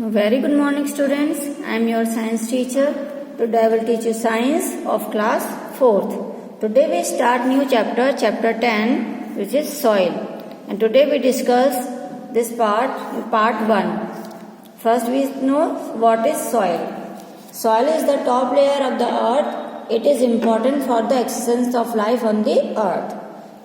Very good morning students. I am your science teacher. Today I will teach you science of class 4th. Today we start new chapter 10, which is soil. And today we discuss this part 1. First we know what is soil. Soil is the top layer of the earth. It is important for the existence of life on the earth.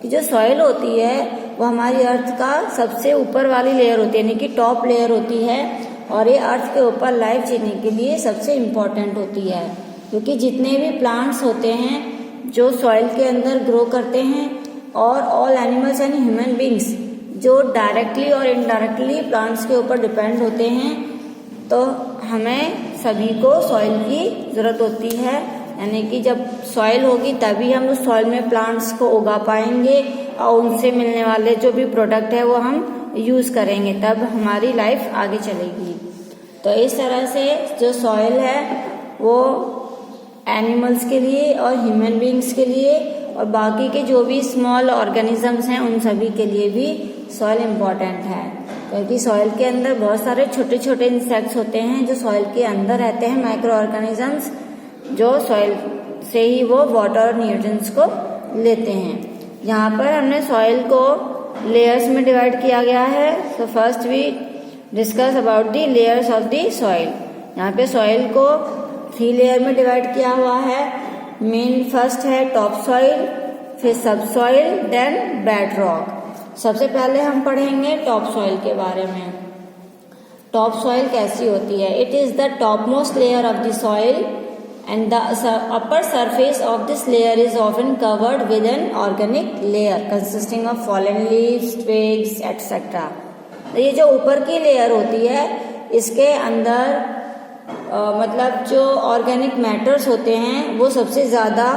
कि जो soil होती है वो हमारी अर्थ का सबसे ऊपर वाली लेयर होती है, यानी कि टॉप लेयर होती है, और ये अर्थ के ऊपर लाइफ जीने के लिए सबसे इम्पोर्टेंट होती है, क्योंकि जितने भी प्लांट्स होते हैं जो सॉइल के अंदर ग्रो करते हैं, और all animals and human beings जो डायरेक्टली और इनडायरेक्टली प्लांट्स के ऊपर डिपेंड होते हैं, तो हमें सभी को सॉइल की ज़रूरत होती है। यानी कि जब सॉइल होगी तभी हम उस सॉइल में प्लांट्स को उगा पाएंगे और उनसे मिलने वाले जो भी प्रोडक्ट है वो हम यूज़ करेंगे, तब हमारी लाइफ आगे चलेगी। तो इस तरह से जो सॉइल है वो एनिमल्स के लिए और ह्यूमन बींग्स के लिए और बाकी के जो भी स्मॉल ऑर्गेनिजम्स हैं उन सभी के लिए भी सॉइल इम्पॉर्टेंट है, क्योंकि सॉइल के अंदर बहुत सारे छोटे छोटे इंसेक्ट्स होते हैं जो सॉइल के अंदर रहते हैं, माइक्रो ऑर्गेनिजम्स, जो सॉइल से ही वो वाटर और न्यूट्रिएंट्स को लेते हैं। यहाँ पर हमने सॉइल को लेयर्स में डिवाइड किया गया है। तो first we discuss about the layers of the soil. यहाँ पे सॉइल को 3 लेयर में डिवाइड किया हुआ है। मेन फर्स्ट है टॉप सॉइल, फिर सब सॉइल, देन बेड रॉक। सबसे पहले हम पढ़ेंगे टॉप सॉइल के बारे में। टॉप सॉइल कैसी होती है? It is the top most layer of the soil and the upper surface of this layer is often covered with an organic layer consisting of fallen leaves, twigs, etc. तो ये जो ऊपर की layer होती है इसके अंदर मतलब जो ऑर्गेनिक मैटर्स होते हैं वो सबसे ज़्यादा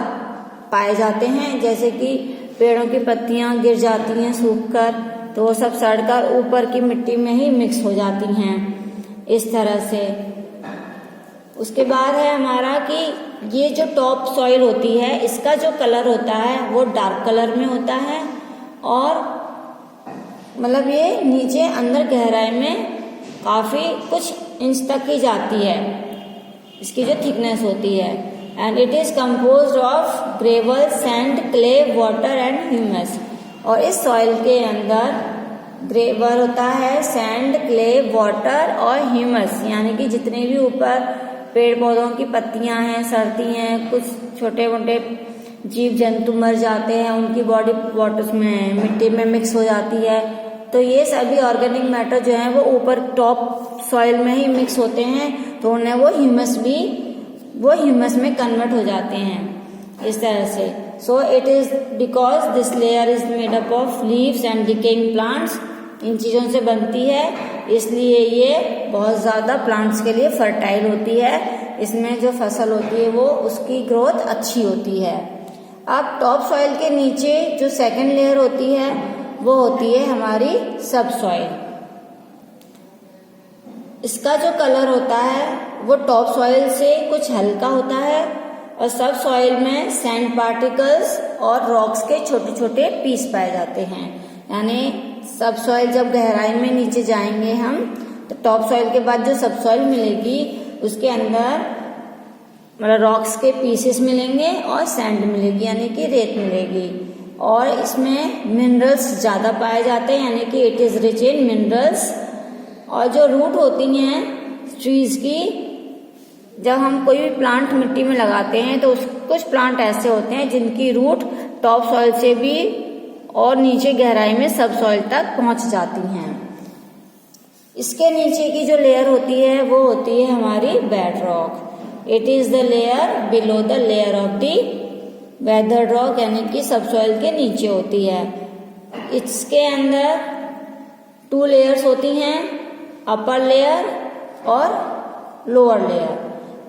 पाए जाते हैं, जैसे कि पेड़ों की पत्तियां गिर जाती हैं सूखकर तो वो सब सड़कर ऊपर की मिट्टी में ही मिक्स हो जाती हैं, इस तरह से। उसके बाद है हमारा कि ये जो टॉप सॉइल होती है इसका जो कलर होता है वो डार्क कलर में होता है, और मतलब ये नीचे अंदर गहराई में काफ़ी कुछ इंच तक की जाती है, इसकी जो थिकनेस होती है। And it is composed of gravel, sand, clay, water and humus. और इस सॉइल के अंदर ग्रेवल होता है, सैंड, क्ले, वाटर और ह्यूमस, यानी कि जितने भी ऊपर पेड़ पौधों की पत्तियां हैं, सड़ती हैं, कुछ छोटे मोटे जीव जंतु मर जाते हैं, उनकी बॉडी वाटर में मिट्टी में मिक्स हो जाती है, तो ये सभी ऑर्गेनिक मैटर जो हैं वो ऊपर टॉप सॉइल में ही मिक्स होते हैं, तो उन्हें वो ह्यूमस में कन्वर्ट हो जाते हैं, इस तरह से। So it is because this layer is made up of leaves and decaying plants, इन चीज़ों से बनती है, इसलिए ये बहुत ज़्यादा प्लांट्स के लिए फर्टाइल होती है। इसमें जो फसल होती है वो उसकी ग्रोथ अच्छी होती है। अब टॉप सॉइल के नीचे जो सेकंड लेयर होती है वो होती है हमारी सब सॉइल। इसका जो कलर होता है वो टॉप सॉइल से कुछ हल्का होता है, और सब सॉइल में सैंड पार्टिकल्स और रॉक्स के छोटे छोटे पीस पाए जाते हैं। यानी सब सॉइल जब गहराई में नीचे जाएंगे हम तो टॉप सॉइल के बाद जो सब सॉइल मिलेगी उसके अंदर मतलब रॉक्स के पीसेस मिलेंगे और सैंड मिलेगी, यानी कि रेत मिलेगी, और इसमें मिनरल्स ज़्यादा पाए जाते हैं, यानी कि it is rich in minerals. और जो रूट होती हैं ट्रीज की, जब हम कोई भी प्लांट मिट्टी में लगाते हैं तो कुछ प्लांट ऐसे होते हैं जिनकी रूट टॉप सॉइल से भी और नीचे गहराई में सब सॉइल तक पहुंच जाती हैं। इसके नीचे की जो लेयर होती है वो होती है हमारी bed rock. It is the layer below the layer of the weathered rock, यानी कि सब सॉइल के नीचे होती है। इसके अंदर 2 लेयर्स होती हैं, अपर लेयर और लोअर लेयर।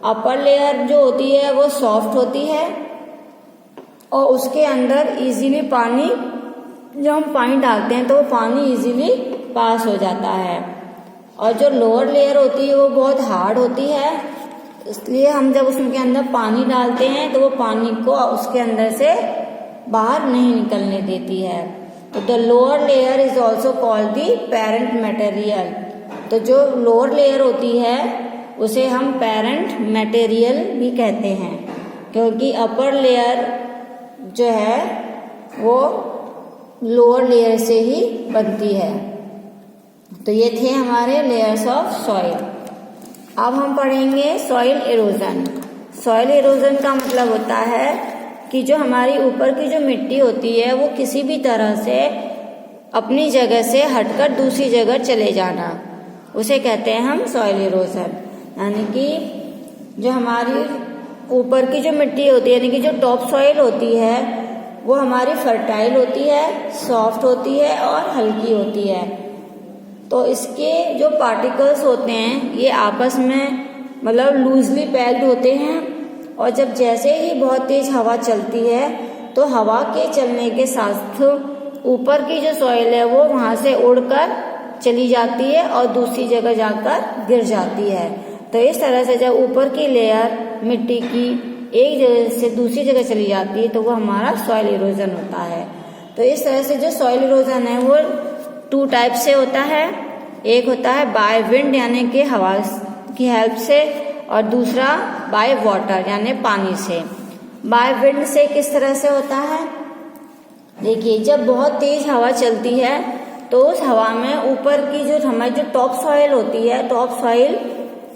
अपर लेयर जो होती है वो सॉफ्ट होती है और उसके अंदर इजीली पानी, जब हम पानी डालते हैं तो वो पानी इजीली पास हो जाता है, और जो लोअर लेयर होती है वो बहुत हार्ड होती है, इसलिए हम जब उसके अंदर पानी डालते हैं तो वो पानी को उसके अंदर से बाहर नहीं निकलने देती है। तो the lower layer is also called the parent material. तो जो लोअर लेयर होती है उसे हम पेरेंट मटेरियल भी कहते हैं, क्योंकि अपर लेयर जो है वो लोअर लेयर से ही बनती है। तो ये थे हमारे लेयर्स ऑफ सॉइल। अब हम पढ़ेंगे सॉइल इरोजन। सॉइल इरोजन का मतलब होता है कि जो हमारी ऊपर की जो मिट्टी होती है वो किसी भी तरह से अपनी जगह से हटकर दूसरी जगह चले जाना, उसे कहते हैं हम सॉइल इरोजन। यानी कि जो हमारी ऊपर की जो मिट्टी होती है, यानी कि जो टॉप सॉइल होती है, वो हमारी फर्टाइल होती है, सॉफ्ट होती है और हल्की होती है। तो इसके जो पार्टिकल्स होते हैं ये आपस में मतलब लूजली पैक्ड होते हैं, और जब जैसे ही बहुत तेज हवा चलती है तो हवा के चलने के साथ ऊपर की जो सॉइल है वो वहाँ से उड़कर चली जाती है और दूसरी जगह जाकर गिर जाती है। तो इस तरह से जब ऊपर की लेयर मिट्टी की एक जगह से दूसरी जगह चली जाती है तो वो हमारा सॉइल इरोजन होता है। तो इस तरह से जो सॉइल इरोजन है वो 2 टाइप से होता है। एक होता है बाय विंड यानी कि हवा की हेल्प से, और दूसरा बाय वाटर यानी पानी से। बाय विंड से किस तरह से होता है, देखिए जब बहुत तेज हवा चलती है तो उस हवा में ऊपर की जो हमारी जो टॉप सॉइल होती है, टॉप सॉइल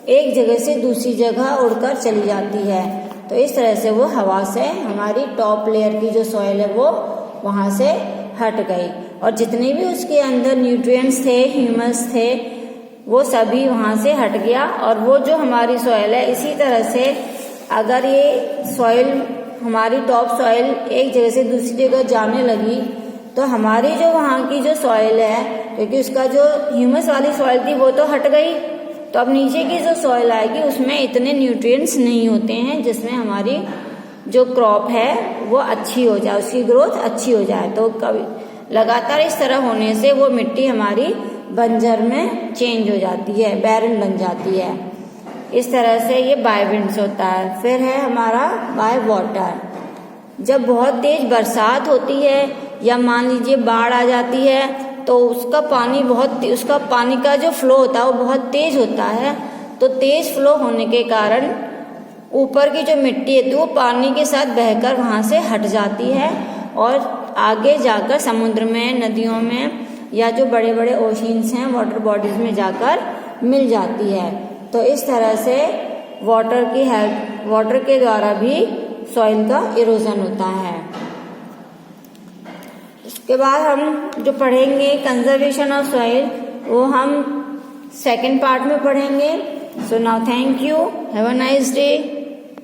एक जगह से दूसरी जगह उड़कर चली जाती है। तो इस तरह से वो हवा से हमारी टॉप लेयर की जो सॉइल है वो वहाँ से हट गई, और जितने भी उसके अंदर न्यूट्रिएंट्स थे, ह्यूमस थे, वो सभी वहाँ से हट गया। और वो जो हमारी सॉइल है, इसी तरह से अगर ये सॉइल हमारी टॉप सॉइल एक जगह से दूसरी जगह जाने लगी तो हमारी जो वहाँ की जो सॉइल है, क्योंकि उसका जो ह्यूमस वाली सॉइल थी वो तो हट गई, तो अब नीचे की जो सॉइल आएगी उसमें इतने न्यूट्रिएंट्स नहीं होते हैं जिसमें हमारी जो क्रॉप है वो अच्छी हो जाए, उसकी ग्रोथ अच्छी हो जाए। तो कभी लगातार इस तरह होने से वो मिट्टी हमारी बंजर में चेंज हो जाती है, बैरन बन जाती है। इस तरह से ये बाय विंड्स होता है। फिर है हमारा बाय वाटर। जब बहुत तेज बरसात होती है या मान लीजिए बाढ़ आ जाती है तो उसका पानी का जो फ्लो होता है वो बहुत तेज होता है। तो तेज फ्लो होने के कारण ऊपर की जो मिट्टी है तो वो पानी के साथ बहकर वहाँ से हट जाती है और आगे जाकर समुद्र में, नदियों में या जो बड़े बड़े ओशियंस हैं, वाटर बॉडीज में जाकर मिल जाती है। तो इस तरह से वाटर के द्वारा भी सॉइल का इरोजन होता है। इसके बाद हम जो पढ़ेंगे कंजर्वेशन ऑफ सॉइल, वो हम सेकंड पार्ट में पढ़ेंगे। So now thank you, have a nice day.